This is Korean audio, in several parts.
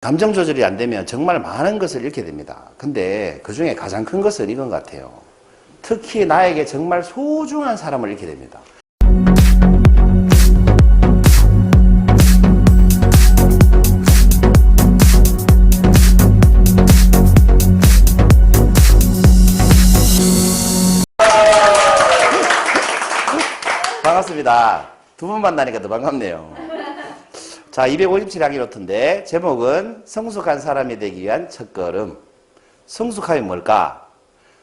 감정 조절이 안 되면 정말 많은 것을 잃게 됩니다. 근데 그 중에 가장 큰 것은 이건 것 같아요. 특히 나에게 정말 소중한 사람을 잃게 됩니다. 반갑습니다. 두 분 만나니까 더 반갑네요. 자, 257항의 노트인데 제목은 성숙한 사람이 되기 위한 첫걸음. 성숙함이 뭘까?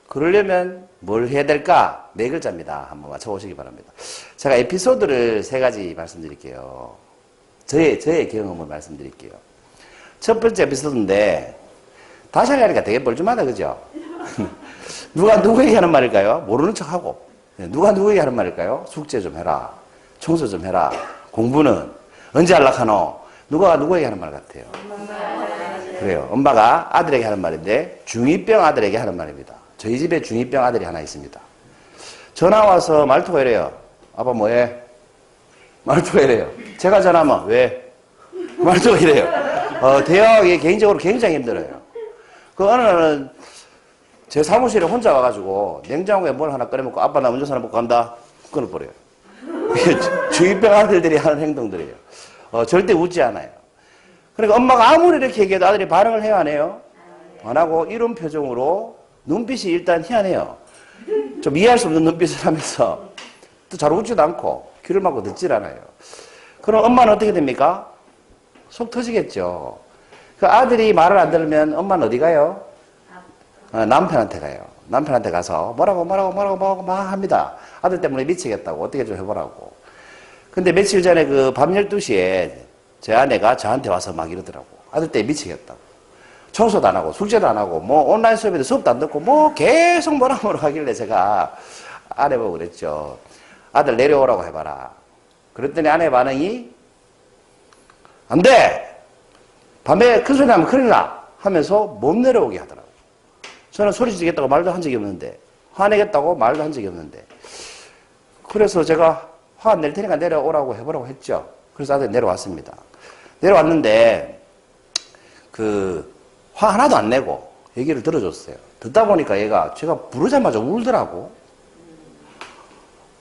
그러려면 뭘 해야 될까? 네 글자입니다. 한번 맞춰보시기 바랍니다. 제가 에피소드를 세 가지 말씀드릴게요. 저의 경험을 말씀드릴게요. 첫 번째 에피소드인데 다시 하려니까 되게 뻘쭘하다, 그죠? 누가 누구에게 하는 말일까요? 모르는 척하고. 누가 누구에게 하는 말일까요? 숙제 좀 해라. 청소 좀 해라. 공부는 언제 할락하노? 누가 누구에게 하는 말 같아요? 그래요. 엄마가 아들에게 하는 말인데 중2병 아들에게 하는 말입니다. 저희 집에 중2병 아들이 하나 있습니다. 전화 와서 말투가 이래요. 아빠 뭐해? 말투가 이래요. 제가 전화하면 왜? 말투가 이래요. 대화하기 개인적으로 굉장히 힘들어요. 그 어느 날은 제 사무실에 혼자 와가지고 냉장고에 뭘 하나 끓여먹고 아빠 나 운전사 먹고 간다. 끊어버려요. 중2병 아들들이 하는 행동들이에요. 절대 웃지 않아요. 그러니까 엄마가 아무리 이렇게 얘기해도 아들이 반응을 해요, 안 해요? 안 하고 이런 표정으로 눈빛이 일단 희한해요. 좀 이해할 수 없는 눈빛을 하면서 또 잘 웃지도 않고 귀를 막고 듣질 않아요. 그럼 엄마는 어떻게 됩니까? 속 터지겠죠. 그 아들이 말을 안 들으면 엄마는 어디 가요? 남편한테 가요. 남편한테 가서 뭐라고 막 합니다. 아들 때문에 미치겠다고 어떻게 좀 해보라고. 근데 며칠 전에 그 밤 12시에 제 아내가 저한테 와서 막 이러더라고. 아들 때문에 미치겠다고. 청소도 안 하고 숙제도 안 하고 뭐 온라인 수업에도 수업도 안 듣고 뭐 계속 뭐라 하길래 제가 아내 보고 그랬죠. 아들 내려오라고 해봐라. 그랬더니 아내 반응이 안 돼! 밤에 큰 소리 나면 큰일 나! 하면서 못 내려오게 하더라고. 저는 소리 지르겠다고 말도 한 적이 없는데, 화내겠다고 말도 한 적이 없는데. 그래서 제가 화 안 낼 테니까 내려오라고 해보라고 했죠. 그래서 아들이 내려왔습니다. 내려왔는데, 화 하나도 안 내고 얘기를 들어줬어요. 듣다 보니까 얘가 제가 부르자마자 울더라고.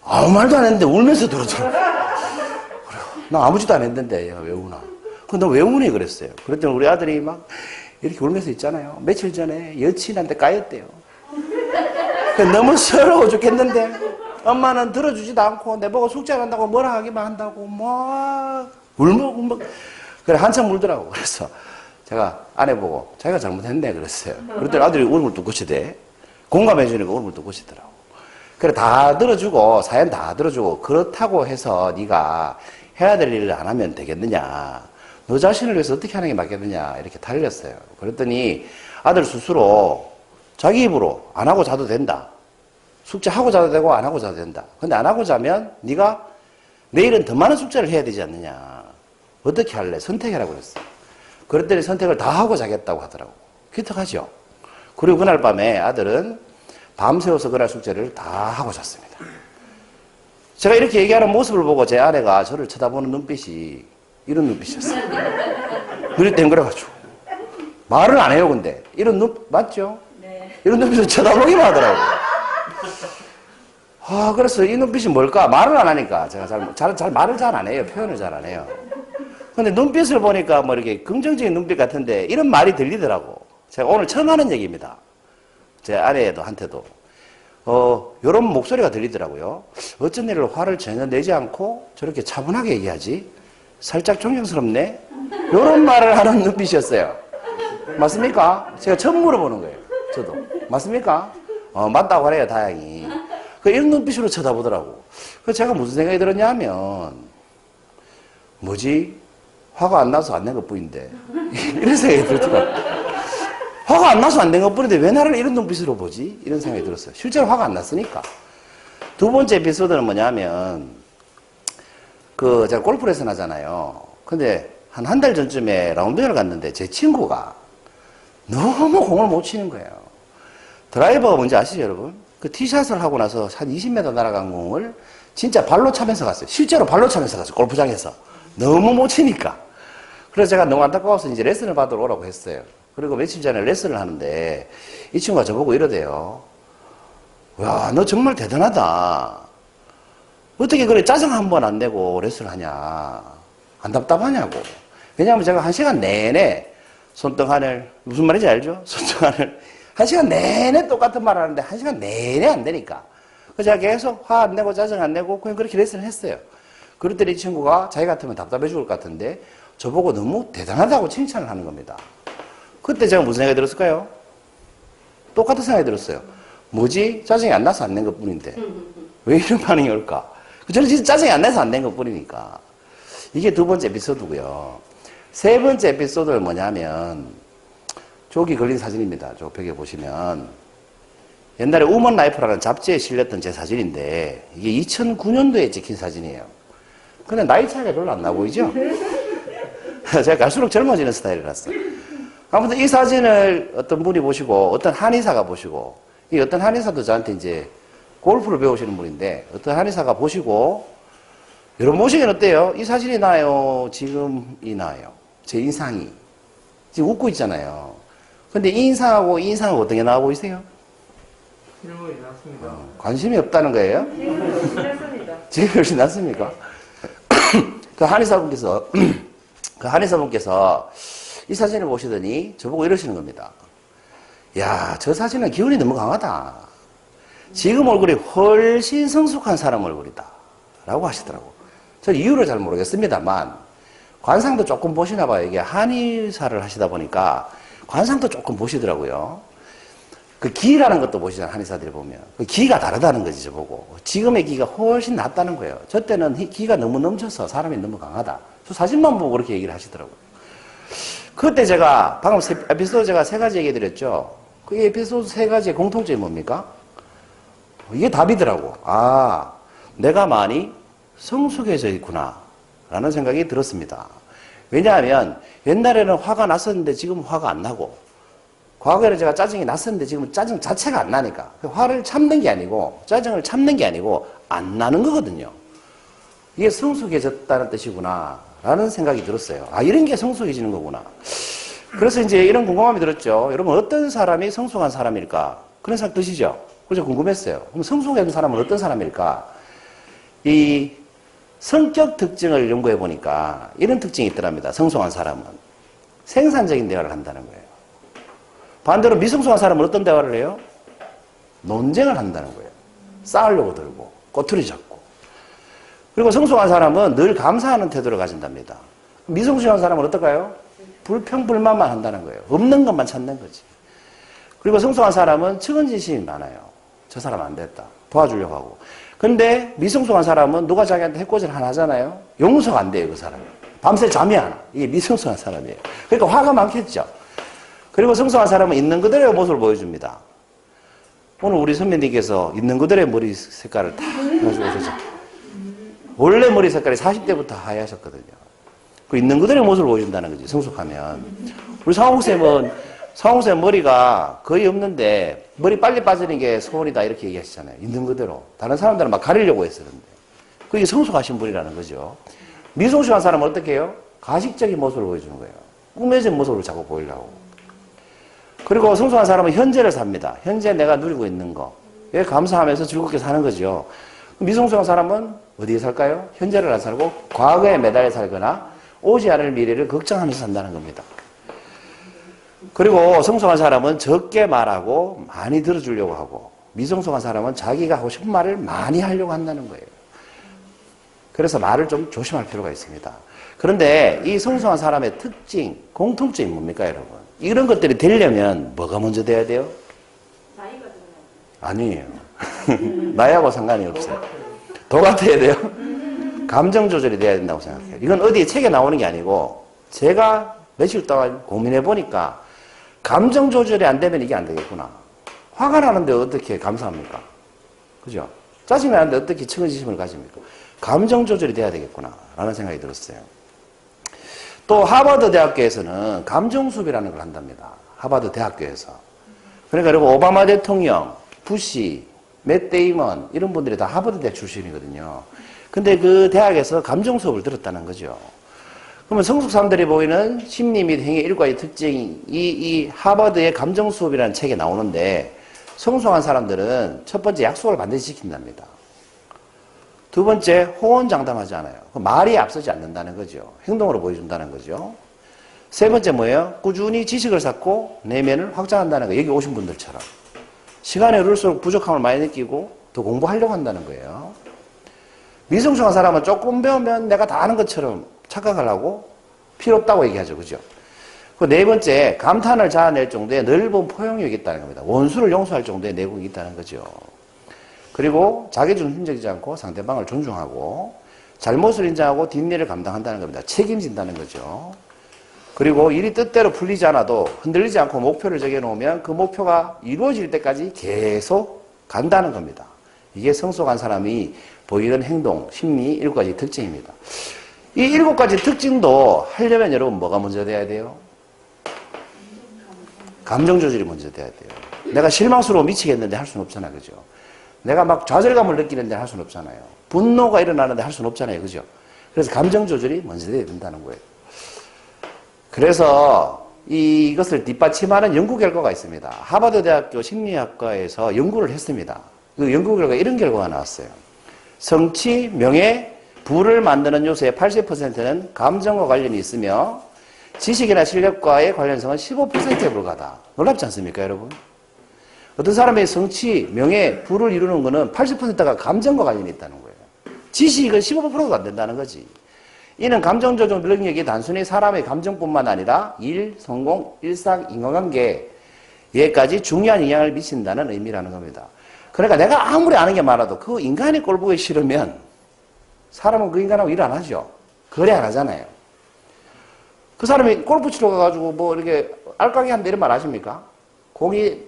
아무 말도 안 했는데 울면서 들어주더라고. 나 아무 짓도 안 했는데 얘가 왜 우나. 근데 너 왜 우니? 그랬어요. 그랬더니 우리 아들이 막 이렇게 울면서 있잖아요. 며칠 전에 여친한테 까였대요. 너무 서러워 죽겠는데 엄마는 들어주지도 않고 내보고 숙제 안 한다고 뭐라 하기만 한다고 막 울먹울먹. 그래 한참 울더라고. 그래서 제가 아내 보고 자기가 잘못했네 그랬어요. 그랬더니 아들이 울음을 뚝 고치대. 공감해 주니까 울음을 뚝 고치더라고. 그래 다 들어주고 사연 다 들어주고 그렇다고 해서 네가 해야 될 일을 안 하면 되겠느냐. 너 자신을 위해서 어떻게 하는 게 맞겠느냐 이렇게 달렸어요. 그랬더니 아들 스스로 자기 입으로 안 하고 자도 된다. 숙제하고 자도 되고 안 하고 자도 된다. 근데 안 하고 자면 네가 내일은 더 많은 숙제를 해야 되지 않느냐. 어떻게 할래? 선택해라고 그랬어요. 그랬더니 선택을 다 하고 자겠다고 하더라고. 기특하죠. 그리고 그날 밤에 아들은 밤새워서 그날 숙제를 다 하고 잤습니다. 제가 이렇게 얘기하는 모습을 보고 제 아내가 저를 쳐다보는 눈빛이 이런 눈빛이었어요. 눈이 땡그려가지고. 말은 안 해요, 근데. 이런 맞죠? 네. 이런 눈빛을 쳐다보기만 하더라고요. 그래서 이 눈빛이 뭘까? 말을 안 하니까. 제가 말을 잘 안 해요. 표현을 잘 안 해요. 근데 눈빛을 보니까 뭐 이렇게 긍정적인 눈빛 같은데 이런 말이 들리더라고. 제가 오늘 처음 하는 얘기입니다. 제 아내한테도. 요런 목소리가 들리더라고요. 어쩐 일로 화를 전혀 내지 않고 저렇게 차분하게 얘기하지? 살짝 존경스럽네? 요런 말을 하는 눈빛이었어요. 맞습니까? 제가 처음 물어보는 거예요. 저도. 맞습니까? 맞다고 하래요, 다행히. 이런 눈빛으로 쳐다보더라고. 그래서 제가 무슨 생각이 들었냐 하면, 뭐지? 화가 안 나서 안 낸 것 뿐인데. 이런 생각이 들더라고요. 화가 안 나서 안 된 것 뿐인데 왜 나를 이런 눈빛으로 보지? 이런 생각이 들었어요. 실제로 화가 안 났으니까. 두 번째 에피소드는 뭐냐면, 제가 골프 레슨 하잖아요. 근데 한 달 전쯤에 라운딩을 갔는데 제 친구가 너무 공을 못 치는 거예요. 드라이버가 뭔지 아시죠, 여러분? 그 티샷을 하고 나서 한 20m 날아간 공을 진짜 발로 차면서 갔어요. 실제로 발로 차면서 갔어요. 골프장에서. 너무 못 치니까. 그래서 제가 너무 안타까워서 이제 레슨을 받으러 오라고 했어요. 그리고 며칠 전에 레슨을 하는데 이 친구가 저보고 이러대요. 야, 너 정말 대단하다. 어떻게 그래 짜증 한 번 안 내고 레슨을 하냐. 안 답답하냐고. 왜냐하면 제가 1시간 내내 손등 하늘, 무슨 말인지 알죠? 손등 하늘. 1시간 내내 똑같은 말 하는데 1시간 내내 안 되니까. 그래서 제가 계속 화 안 내고 짜증 안 내고 그냥 그렇게 레슨을 했어요. 그랬더니 이 친구가 자기 같으면 답답해 죽을 것 같은데 저보고 너무 대단하다고 칭찬을 하는 겁니다. 그때 제가 무슨 생각이 들었을까요? 똑같은 생각이 들었어요. 뭐지? 짜증이 안 나서 안 낸 것 뿐인데. 왜 이런 반응이 올까? 저는 진짜 짜증이 안 나서 안 낸 것 뿐이니까. 이게 두 번째 에피소드고요. 세 번째 에피소드는 뭐냐면, 저기 걸린 사진입니다. 저 벽에 보시면. 옛날에 우먼 라이프라는 잡지에 실렸던 제 사진인데, 이게 2009년도에 찍힌 사진이에요. 근데 나이 차이가 별로 안 나 보이죠? 제가 갈수록 젊어지는 스타일이라서. 아무튼 이 사진을 어떤 분이 보시고, 어떤 한의사가 보시고, 이 어떤 한의사도 저한테 이제 골프를 배우시는 분인데, 어떤 한의사가 보시고, 여러분 보시기엔 어때요? 이 사진이 나요? 지금이 나요? 제 인상이. 지금 웃고 있잖아요. 근데 이 인상하고 이 인상하고 어떤 게 나와 보이세요? 질문이 났습니다. 관심이 없다는 거예요? 지금 훨씬 낫습니까? 그 한의사분께서 이 사진을 보시더니 저보고 이러시는 겁니다. 야, 저 사진은 기운이 너무 강하다. 지금 얼굴이 훨씬 성숙한 사람 얼굴이다. 라고 하시더라고. 저 이유를 잘 모르겠습니다만, 관상도 조금 보시나 봐요. 이게 한의사를 하시다 보니까, 관상도 조금 보시더라고요. 그 기라는 것도 보시잖아요. 한의사들이 보면. 그 기가 다르다는 거지, 저보고. 지금의 기가 훨씬 낫다는 거예요. 저 때는 기가 너무 넘쳐서 사람이 너무 강하다. 저 사진만 보고 그렇게 얘기를 하시더라고요. 그때 제가, 방금 에피소드 제가 3가지 얘기 드렸죠. 그 에피소드 3가지의 공통점이 뭡니까? 이게 답이더라고. 아, 내가 많이 성숙해져 있구나. 라는 생각이 들었습니다. 왜냐하면 옛날에는 화가 났었는데 지금 화가 안 나고, 과거에는 제가 짜증이 났었는데 지금은 짜증 자체가 안 나니까, 화를 참는 게 아니고, 짜증을 참는 게 아니고, 안 나는 거거든요. 이게 성숙해졌다는 뜻이구나. 라는 생각이 들었어요. 아, 이런 게 성숙해지는 거구나. 그래서 이제 이런 궁금함이 들었죠. 여러분, 어떤 사람이 성숙한 사람일까? 그런 생각 드시죠? 그래서 궁금했어요. 그럼 성숙한 사람은 어떤 사람일까? 이 성격 특징을 연구해 보니까 이런 특징이 있더랍니다. 성숙한 사람은 생산적인 대화를 한다는 거예요. 반대로 미성숙한 사람은 어떤 대화를 해요? 논쟁을 한다는 거예요. 싸우려고 들고 꼬투리 잡고. 그리고 성숙한 사람은 늘 감사하는 태도를 가진답니다. 미성숙한 사람은 어떨까요? 불평불만만 한다는 거예요. 없는 것만 찾는 거지. 그리고 성숙한 사람은 측은지심이 많아요. 저 사람 안 됐다. 도와주려고 하고. 근데 미성숙한 사람은 누가 자기한테 해코지를 하나 하잖아요. 용서가 안 돼요, 그 사람이. 밤새 잠이 안 와. 이게 미성숙한 사람이에요. 그러니까 화가 많겠죠. 그리고 성숙한 사람은 있는 그대로의 모습을 보여줍니다. 오늘 우리 선배님께서 있는 그대로의 머리 색깔을 다 가지고 오셨죠. 원래 머리 색깔이 40대부터 하얘하셨거든요. 그 있는 그대로의 모습을 보여준다는 거지, 성숙하면. 우리 상홍쌤 머리가 거의 없는데 머리 빨리 빠지는 게 소원이다 이렇게 얘기하시잖아요. 있는 그대로. 다른 사람들은 막 가리려고 했었는데. 그게 성숙하신 분이라는 거죠. 미성숙한 사람은 어떻게 해요? 가식적인 모습을 보여주는 거예요. 꾸며진 모습을 자꾸 보이려고. 그리고 성숙한 사람은 현재를 삽니다. 현재 내가 누리고 있는 거. 예, 감사하면서 즐겁게 사는 거죠. 미성숙한 사람은 어디에 살까요? 현재를 안 살고 과거에 매달려 살거나 오지 않을 미래를 걱정하면서 산다는 겁니다. 그리고 성숙한 사람은 적게 말하고 많이 들어주려고 하고, 미성숙한 사람은 자기가 하고 싶은 말을 많이 하려고 한다는 거예요. 그래서 말을 좀 조심할 필요가 있습니다. 그런데 이 성숙한 사람의 특징, 공통점이 뭡니까, 여러분? 이런 것들이 되려면 뭐가 먼저 돼야 돼요? 나이가 들어요. 아니에요. 나이하고 상관이 없어요. 도 같아야 돼요? 감정 조절이 돼야 된다고 생각해요. 이건 어디에 책에 나오는 게 아니고 제가 며칠 동안 고민해 보니까 감정 조절이 안 되면 이게 안 되겠구나. 화가 나는데 어떻게 감사합니까? 그죠? 짜증이 나는데 어떻게 측은지심을 가집니까? 감정 조절이 돼야 되겠구나 라는 생각이 들었어요. 또 하버드 대학교에서는 감정 수업이라는 걸 한답니다. 하버드 대학교에서. 그러니까 그리고 오바마 대통령, 부시, 맷 데이먼 이런 분들이 다 하버드 대학 출신이거든요. 근데 그 대학에서 감정 수업을 들었다는 거죠. 그러면 성숙 사람들이 보이는 심리 및 행위 일곱 가지 특징이 이 하버드의 감정 수업이라는 책에 나오는데 성숙한 사람들은 첫 번째 약속을 반드시 지킨답니다. 두 번째 호언장담하지 않아요. 말이 앞서지 않는다는 거죠. 행동으로 보여준다는 거죠. 세 번째 뭐예요? 꾸준히 지식을 쌓고 내면을 확장한다는 거예요. 여기 오신 분들처럼. 시간이 흐를수록 부족함을 많이 느끼고 더 공부하려고 한다는 거예요. 미성숙한 사람은 조금 배우면 내가 다 아는 것처럼 착각을 하고 필요 없다고 얘기하죠. 그죠? 그 네 번째, 감탄을 자아낼 정도의 넓은 포용력이 있다는 겁니다. 원수를 용서할 정도의 내공이 있다는 거죠. 그리고 자기중심적이지 않고 상대방을 존중하고 잘못을 인정하고 뒷일을 감당한다는 겁니다. 책임진다는 거죠. 그리고 일이 뜻대로 풀리지 않아도 흔들리지 않고 목표를 정해놓으면 그 목표가 이루어질 때까지 계속 간다는 겁니다. 이게 성숙한 사람이 보이는 행동, 심리 일곱 가지 특징입니다. 이 일곱 가지 특징도 하려면 여러분 뭐가 먼저 돼야 돼요? 감정 조절이 먼저 돼야 돼요. 내가 실망스러워 미치겠는데 할 수는 없잖아요. 그죠? 내가 막 좌절감을 느끼는데 할 수는 없잖아요. 분노가 일어나는데 할 수는 없잖아요. 그죠? 그래서 감정 조절이 먼저 돼야 된다는 거예요. 그래서 이것을 뒷받침하는 연구 결과가 있습니다. 하버드 대학교 심리학과에서 연구를 했습니다. 그 연구 결과에 이런 결과가 나왔어요. 성취, 명예, 부를 만드는 요소의 80%는 감정과 관련이 있으며 지식이나 실력과의 관련성은 15%에 불과하다. 놀랍지 않습니까, 여러분? 어떤 사람의 성취, 명예, 부를 이루는 것은 80%가 감정과 관련이 있다는 거예요. 지식은 15%도 안 된다는 거지. 이는 감정 조절 능력이 단순히 사람의 감정뿐만 아니라 일, 성공, 일상, 인간관계에까지 중요한 영향을 미친다는 의미라는 겁니다. 그러니까 내가 아무리 아는 게 많아도 그 인간이 꼴 보기 싫으면 사람은 그 인간하고 일 안 하죠. 거래 안 하잖아요. 그 사람이 골프 치러 가가지고 뭐 이렇게 알까기 한다 이런 말 아십니까? 공이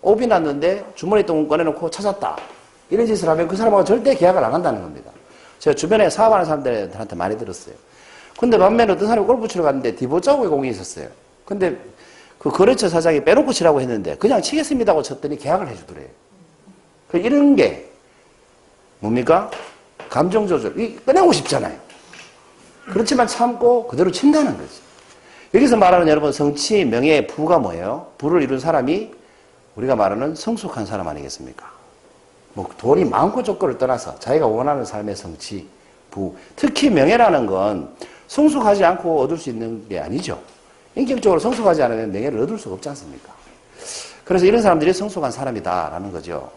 오비 났는데 주머니에 있던 공 꺼내놓고 찾았다. 이런 짓을 하면 그 사람하고 절대 계약을 안 한다는 겁니다. 제가 주변에 사업하는 사람들한테 많이 들었어요. 근데 반면에 어떤 사람이 골프 치러 갔는데 디보 자국의 공이 있었어요. 근데 그 거래처 사장이 빼놓고 치라고 했는데 그냥 치겠습니다 하고 쳤더니 계약을 해주더래요. 이런 게 뭡니까? 감정 조절. 꺼내고 싶잖아요. 그렇지만 참고 그대로 친다는 거지. 여기서 말하는 여러분 성취, 명예, 부가 뭐예요? 부를 이룬 사람이 우리가 말하는 성숙한 사람 아니겠습니까? 뭐 돈이 많고 적고를 떠나서 자기가 원하는 삶의 성취, 부. 특히 명예라는 건 성숙하지 않고 얻을 수 있는 게 아니죠. 인격적으로 성숙하지 않으면 명예를 얻을 수가 없지 않습니까? 그래서 이런 사람들이 성숙한 사람이다라는 거죠.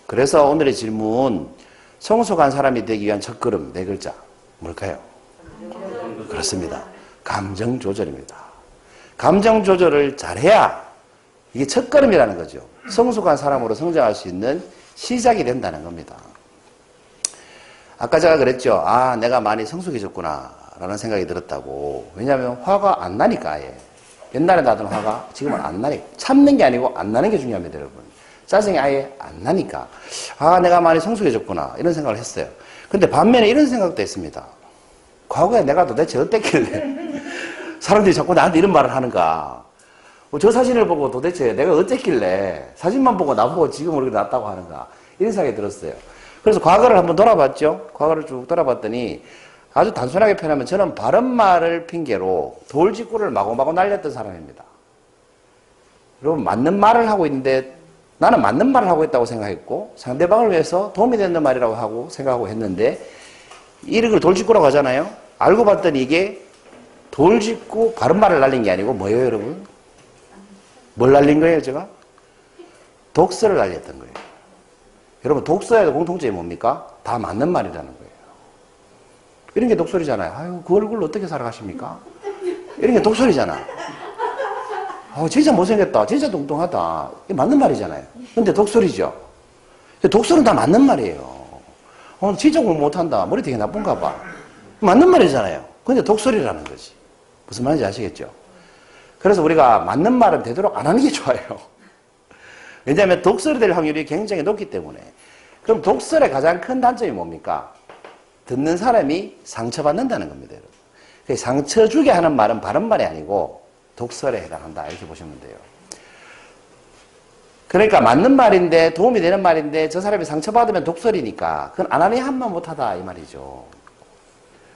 그래서 오늘의 질문, 성숙한 사람이 되기 위한 첫걸음, 네 글자. 뭘까요? 그렇습니다. 감정 조절입니다. 감정 조절을 잘해야 이게 첫걸음이라는 거죠. 성숙한 사람으로 성장할 수 있는 시작이 된다는 겁니다. 아까 제가 그랬죠. 아, 내가 많이 성숙해졌구나 라는 생각이 들었다고. 왜냐하면 화가 안 나니까 아예. 옛날에 나던 화가 지금은 안 나니까. 참는 게 아니고 안 나는 게 중요합니다, 여러분. 짜증이 아예 안 나니까. 아, 내가 많이 성숙해졌구나 이런 생각을 했어요. 근데 반면에 이런 생각도 했습니다. 과거에 내가 도대체 어땠길래 사람들이 자꾸 나한테 이런 말을 하는가. 저 사진을 보고 도대체 내가 어땠길래 사진만 보고 나보고 지금 이렇게 낫다고 하는가. 이런 생각이 들었어요. 그래서 과거를 한번 돌아봤죠. 과거를 쭉 돌아봤더니 아주 단순하게 표현하면 저는 바른 말을 핑계로 돌직구를 마구마구 날렸던 사람입니다. 여러분 맞는 말을 하고 있는데 나는 맞는 말을 하고 있다고 생각했고 상대방을 위해서 도움이 되는 말이라고 하고 생각하고 했는데 이런 걸 돌직구라고 하잖아요. 알고 봤더니 이게 돌직구 바른 말을 날린 게 아니고 뭐예요, 여러분? 뭘 날린 거예요, 제가? 독서를 날렸던 거예요. 여러분, 독서에도 공통점이 뭡니까? 다 맞는 말이라는 거예요. 이런 게 독설이잖아요. 아유, 그 얼굴로 어떻게 살아가십니까? 이런 게 독설이잖아. 진짜 못생겼다. 진짜 뚱뚱하다. 이게 맞는 말이잖아요. 근데 독설이죠. 독설은 다 맞는 말이에요. 진짜 공부 못한다. 머리 되게 나쁜가 봐. 맞는 말이잖아요. 근데 독설이라는 거지. 무슨 말인지 아시겠죠? 그래서 우리가 맞는 말은 되도록 안 하는 게 좋아요. 왜냐하면 독설이 될 확률이 굉장히 높기 때문에. 그럼 독설의 가장 큰 단점이 뭡니까? 듣는 사람이 상처받는다는 겁니다, 여러분. 상처 주게 하는 말은 바른 말이 아니고 독설에 해당한다. 이렇게 보시면 돼요. 그러니까 맞는 말인데 도움이 되는 말인데 저 사람이 상처받으면 독설이니까 그건 안 하니 한만 못하다 이 말이죠.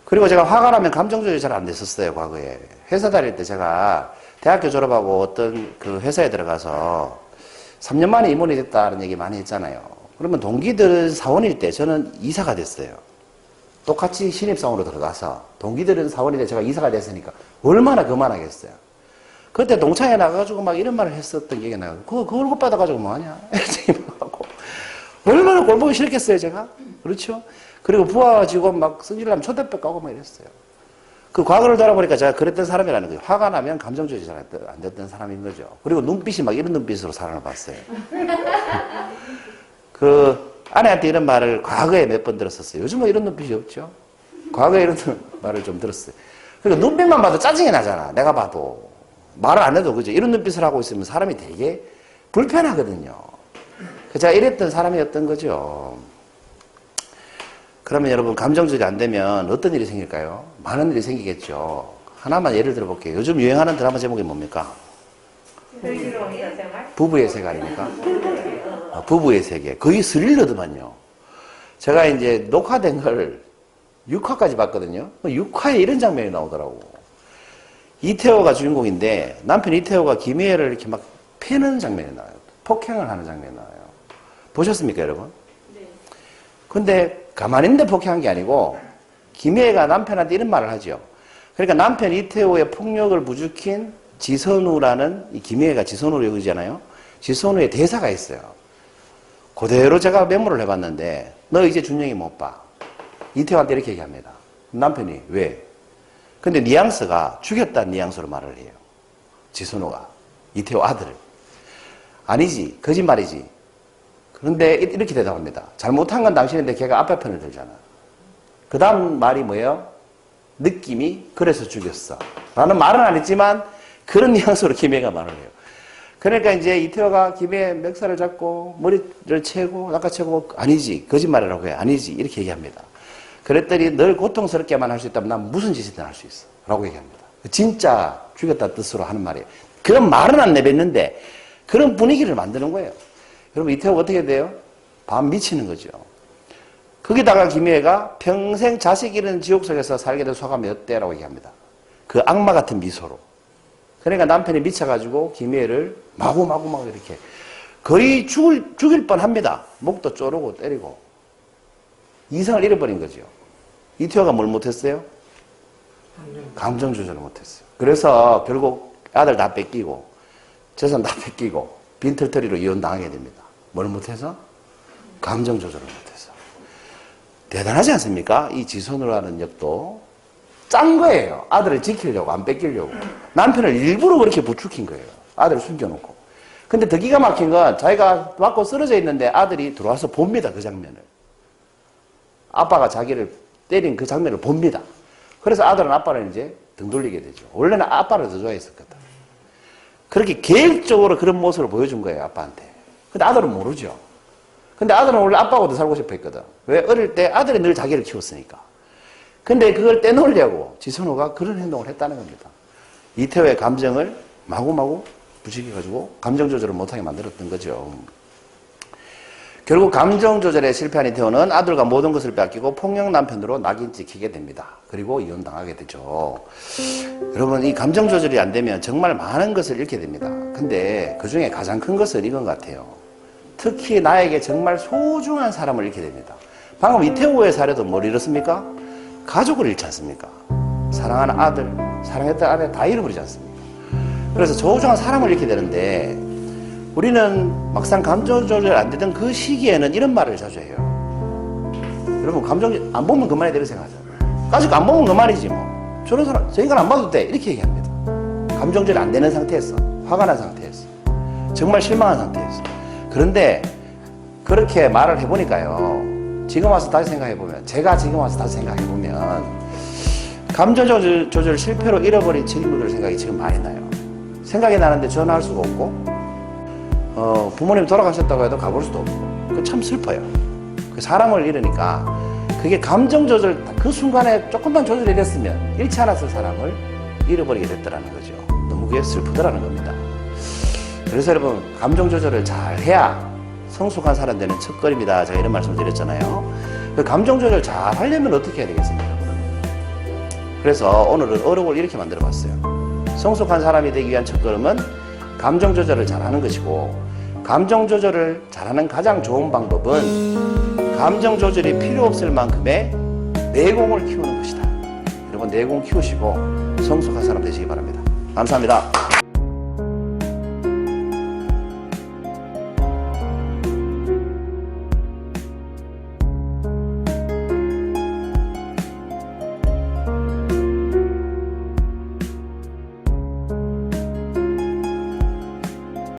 그리고 제가 화가 나면 감정 조절이 잘 안 됐었어요, 과거에. 회사 다닐 때 제가 대학교 졸업하고 어떤 그 회사에 들어가서 3년 만에 임원이 됐다는 얘기 많이 했잖아요. 그러면 동기들은 사원일 때 저는 이사가 됐어요. 똑같이 신입사원으로 들어가서 동기들은 사원일 때 제가 이사가 됐으니까 얼마나 그만하겠어요. 그때 동창회 나가가지고 막 이런 말을 했었던 기억이 나요. 그 월급 받아가지고 뭐하냐? 얼마나 꼴보기 싫겠어요, 제가? 그렇죠? 그리고 부하 직원 막 승질나면 초대백 가고 막 이랬어요. 그 과거를 돌아보니까 제가 그랬던 사람이라는 거예요. 화가 나면 감정 조절이 잘 안 됐던 사람인 거죠. 그리고 눈빛이 막 이런 눈빛으로 사람을 봤어요. 그 아내한테 이런 말을 과거에 몇 번 들었었어요. 요즘은 이런 눈빛이 없죠. 과거에 이런 말을 좀 들었어요. 그러니까 눈빛만 봐도 짜증이 나잖아. 내가 봐도. 말을 안 해도 그죠. 이런 눈빛을 하고 있으면 사람이 되게 불편하거든요. 제가 이랬던 사람이었던 거죠. 그러면 여러분 감정 조절이 안 되면 어떤 일이 생길까요? 많은 일이 생기겠죠. 하나만 예를 들어볼게요. 요즘 유행하는 드라마 제목이 뭡니까? 부부의 세계 아닙니까? 부부의 세계. 거의 스릴러더만요. 제가 이제 녹화된 걸 6화까지 봤거든요. 6화에 이런 장면이 나오더라고. 이태호가 주인공인데 남편 이태호가 김희애를 이렇게 막 패는 장면이 나와요. 폭행을 하는 장면이 나와요. 보셨습니까, 여러분? 네. 근데 가만히 있는데 폭행한 게 아니고 김희애가 남편한테 이런 말을 하죠. 그러니까 남편 이태호의 폭력을 부추긴 지선우라는, 이 김희애가 지선우로 여기잖아요. 지선우의 대사가 있어요. 그대로 제가 메모를 해봤는데, 너 이제 준영이 못 봐. 이태호한테 이렇게 얘기합니다. 남편이 왜? 근데 뉘앙스가 죽였다는 뉘앙스로 말을 해요. 지선우가 이태호 아들을. 아니지, 거짓말이지. 그런데 이렇게 대답합니다. 잘못한 건 당신인데 걔가 아빠 편을 들잖아. 그 다음 말이 뭐예요? 느낌이 그래서 죽였어 라는 말은 안 했지만 그런 뉘앙스로 김혜가 말을 해요. 그러니까 이제 이태호가 김혜의 멱살을 잡고 머리를 채고 낚아채고 아니지, 거짓말이라고 해. 아니지, 이렇게 얘기합니다. 그랬더니 널 고통스럽게만 할 수 있다면 난 무슨 짓이든 할 수 있어 라고 얘기합니다. 진짜 죽였다 뜻으로 하는 말이에요. 그런 말은 안 내뱉는데 그런 분위기를 만드는 거예요. 여러분 이태호가 어떻게 돼요? 밤 미치는 거죠. 거기다가 김희애가 평생 자식 잃은 지옥 속에서 살게 된 소감이 어때라고 얘기합니다. 그 악마 같은 미소로. 그러니까 남편이 미쳐가지고 김희애를 마구마구 이렇게 거의 죽일 뻔합니다. 목도 쪼르고 때리고. 이성을 잃어버린 거죠. 이태호가 뭘 못했어요? 감정 조절을 못했어요. 그래서 결국 아들 다 뺏기고 재산 다 뺏기고 빈털터리로 이혼당하게 됩니다. 뭘 못해서? 감정 조절을 못해서. 대단하지 않습니까? 이 지선우라는 역도 짠 거예요. 아들을 지키려고, 안 뺏기려고. 남편을 일부러 그렇게 부추긴 거예요. 아들을 숨겨놓고. 근데 더 기가 막힌 건 자기가 맞고 쓰러져 있는데 아들이 들어와서 봅니다. 그 장면을. 아빠가 자기를 때린 그 장면을 봅니다. 그래서 아들은 아빠를 이제 등 돌리게 되죠. 원래는 아빠를 더 좋아했었거든. 그렇게 계획적으로 그런 모습을 보여준 거예요, 아빠한테. 근데 아들은 모르죠. 근데 아들은 원래 아빠하고도 살고 싶어 했거든. 왜? 어릴 때 아들이 늘 자기를 키웠으니까. 근데 그걸 떼놓으려고 지선우가 그런 행동을 했다는 겁니다. 이태호의 감정을 마구마구 부추겨가지고 감정 조절을 못하게 만들었던 거죠. 결국 감정 조절에 실패한 이태호는 아들과 모든 것을 뺏기고 폭력 남편으로 낙인 찍히게 됩니다. 그리고 이혼당하게 되죠. 여러분, 이 감정 조절이 안 되면 정말 많은 것을 잃게 됩니다. 근데 그 중에 가장 큰 것은 이건 것 같아요. 특히 나에게 정말 소중한 사람을 잃게 됩니다. 방금 이태호의 사례도 뭘 잃었습니까? 가족을 잃지 않습니까? 사랑하는 아들, 사랑했던 아내 다 잃어버리지 않습니까? 그래서 소중한 사람을 잃게 되는데 우리는 막상 감정 조절 안 되던 그 시기에는 이런 말을 자주 해요. 여러분, 감정 안 보면 그만이다 이렇게 생각하잖아요. 가족 안 보면 그만이지 뭐. 저런 사람, 저 인간 안 봐도 돼 이렇게 얘기합니다. 감정 조절 안 되는 상태에서, 화가 난 상태에서, 정말 실망한 상태에서. 그런데 그렇게 말을 해보니까요, 지금 와서 다시 생각해보면, 제가 지금 와서 다시 생각해보면 감정 조절 실패로 잃어버린 친구들 생각이 지금 많이 나요. 생각이 나는데 전화할 수가 없고, 부모님 돌아가셨다고 해도 가볼 수도 없고, 그 참 슬퍼요. 그 사람을 잃으니까 그게 감정 조절, 그 순간에 조금만 조절이 됐으면 잃지 않았을 사람을 잃어버리게 됐더라는 거죠. 너무 그게 슬프더라는 겁니다. 그래서 여러분, 감정 조절을 잘 해야 성숙한 사람 되는 첫걸음이다. 제가 이런 말씀을 드렸잖아요. 그 감정 조절 잘 하려면 어떻게 해야 되겠습니까? 그래서 오늘은 어록을 이렇게 만들어 봤어요. 성숙한 사람이 되기 위한 첫걸음은 감정 조절을 잘하는 것이고, 감정 조절을 잘하는 가장 좋은 방법은 감정 조절이 필요 없을 만큼의 내공을 키우는 것이다. 여러분, 내공 키우시고 성숙한 사람 되시기 바랍니다. 감사합니다.